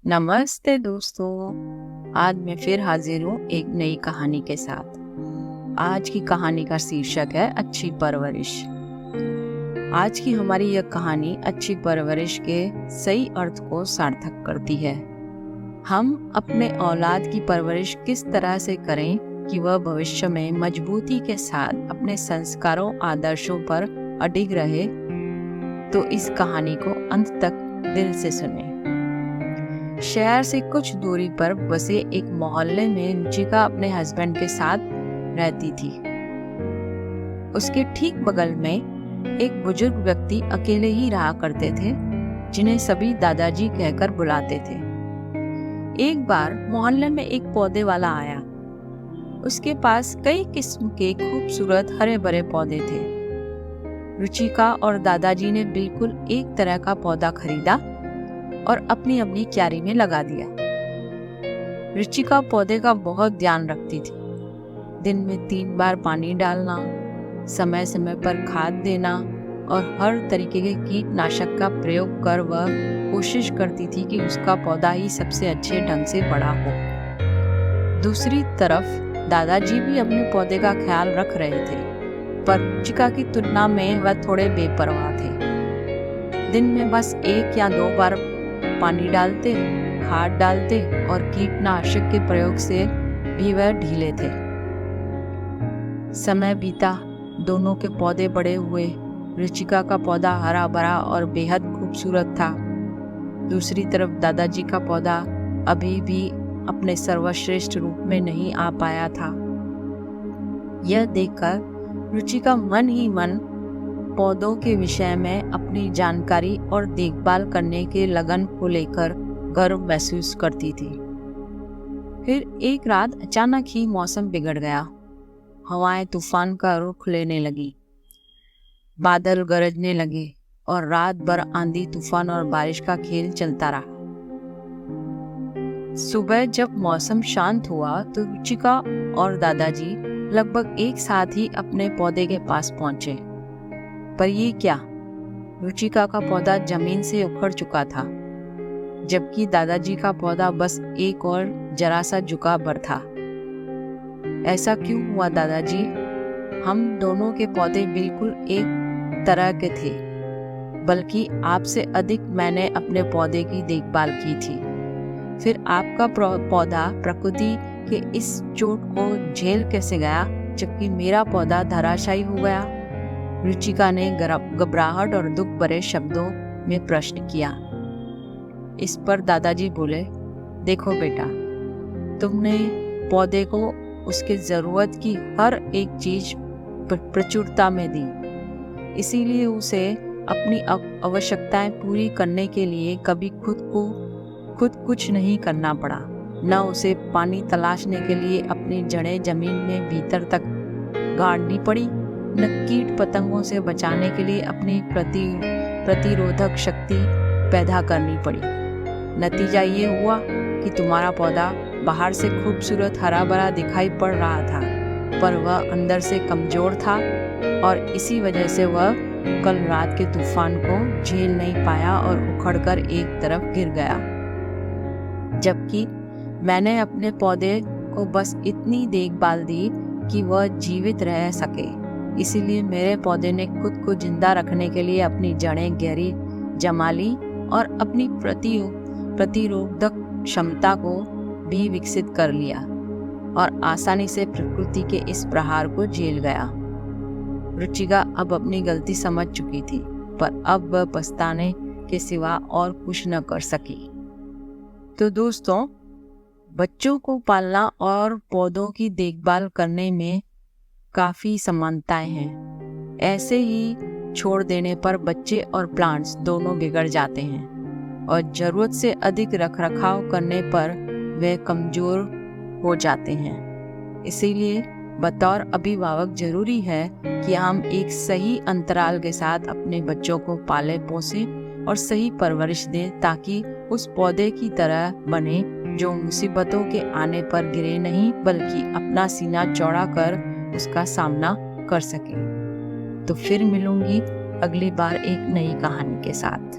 नमस्ते दोस्तों। आज मैं फिर हाजिर हूँ एक नई कहानी के साथ। आज की कहानी का शीर्षक है अच्छी परवरिश। आज की हमारी यह कहानी अच्छी परवरिश के सही अर्थ को सार्थक करती है। हम अपने औलाद की परवरिश किस तरह से करें कि वह भविष्य में मजबूती के साथ अपने संस्कारों आदर्शों पर अडिग रहे, तो इस कहानी को अंत तक दिल से सुनें। शहर से कुछ दूरी पर बसे एक मोहल्ले में रुचिका अपने हस्बैंड के साथ रहती थी। उसके ठीक बगल में एक बुजुर्ग व्यक्ति अकेले ही रहा करते थे, जिन्हें सभी दादाजी कहकर बुलाते थे। एक बार मोहल्ले में एक पौधे वाला आया। उसके पास कई किस्म के खूबसूरत हरे भरे पौधे थे। रुचिका और दादाजी ने बिल्कुल एक तरह का पौधा खरीदा और अपनी अपनी क्यारी में लगा दिया। रुचिका पौधे का बहुत ध्यान रखती थी। दिन में 3 बार पानी डालना, समय समय पर खाद देना और हर तरीके के कीटनाशक का प्रयोग कर वह कोशिश करती थी कि उसका पौधा ही सबसे अच्छे ढंग से बड़ा हो। दूसरी तरफ दादाजी भी अपने पौधे का ख्याल रख रहे थे, पर रुचिका की तुलना में वह थोड़े बेपरवाह थे। दिन में बस 1 या 2 बार पानी डालते, खाद डालते और कीटनाशक के प्रयोग से भी वह ढीले थे। समय बीता, दोनों के पौधे बड़े हुए। रुचिका का पौधा हरा भरा और बेहद खूबसूरत था। दूसरी तरफ दादाजी का पौधा अभी भी अपने सर्वश्रेष्ठ रूप में नहीं आ पाया था। यह देखकर रुचिका मन ही मन पौधों के विषय में अपनी जानकारी और देखभाल करने के लगन को लेकर गर्व महसूस करती थी। फिर एक रात अचानक ही मौसम बिगड़ गया। हवाएं तूफान का रुख लेने लगी, बादल गरजने लगे और रात भर आंधी तूफान और बारिश का खेल चलता रहा। सुबह जब मौसम शांत हुआ तो रुचिका और दादाजी लगभग एक साथ ही अपने पौधे के पास पहुंचे। पर ये क्या, रुचिका का पौधा जमीन से उखड़ चुका था, जबकि दादाजी का पौधा बस एक और जरा सा झुका भर था। ऐसा क्यों हुआ दादाजी? हम दोनों के पौधे बिल्कुल एक तरह के थे, बल्कि आपसे अधिक मैंने अपने पौधे की देखभाल की थी। फिर आपका पौधा प्रकृति के इस चोट को झेल कैसे गया, जबकि मेरा पौधा धराशायी हो गया? रुचिका ने घबराहट और दुख भरे शब्दों में प्रश्न किया। इस पर दादाजी बोले, देखो बेटा, तुमने पौधे को उसके जरूरत की हर एक चीज प्रचुरता में दी, इसीलिए उसे अपनी आवश्यकताएं पूरी करने के लिए कभी खुद कुछ नहीं करना पड़ा। न उसे पानी तलाशने के लिए अपनी जड़ें जमीन में भीतर तक गाड़नी पड़ी, न कीट पतंगों से बचाने के लिए अपनी प्रतिरोधक शक्ति पैदा करनी पड़ी। नतीजा ये हुआ कि तुम्हारा पौधा बाहर से खूबसूरत हरा भरा दिखाई पड़ रहा था, पर वह अंदर से कमजोर था और इसी वजह से वह कल रात के तूफान को झेल नहीं पाया और उखड़कर एक तरफ गिर गया। जबकि मैंने अपने पौधे को बस इतनी देखभाल दी कि वह जीवित रह सके, इसीलिए मेरे पौधे ने खुद को जिंदा रखने के लिए अपनी जड़ें गहरी जमा ली और अपनी प्रतिरोधक क्षमता को भी विकसित कर लिया और आसानी से प्रकृति के इस प्रहार को झेल गया। रुचिका अब अपनी गलती समझ चुकी थी, पर अब वह पछताने के सिवा और कुछ न कर सकी। तो दोस्तों, बच्चों को पालना और पौधों की देखभाल करने में काफी समानताएं हैं। ऐसे ही छोड़ देने पर बच्चे और प्लांट्स दोनों बिगड़ जाते हैं और जरूरत से अधिक रखरखाव करने पर वे कमजोर हो जाते हैं। इसीलिए बतौर अभिभावक जरूरी है कि हम एक सही अंतराल के साथ अपने बच्चों को पाले पोसें और सही परवरिश दें, ताकि उस पौधे की तरह बने जो मुसीबतों के आने पर गिरे नहीं, बल्कि अपना सीना चौड़ा कर उसका सामना कर सके। तो फिर मिलूंगी अगली बार एक नई कहानी के साथ।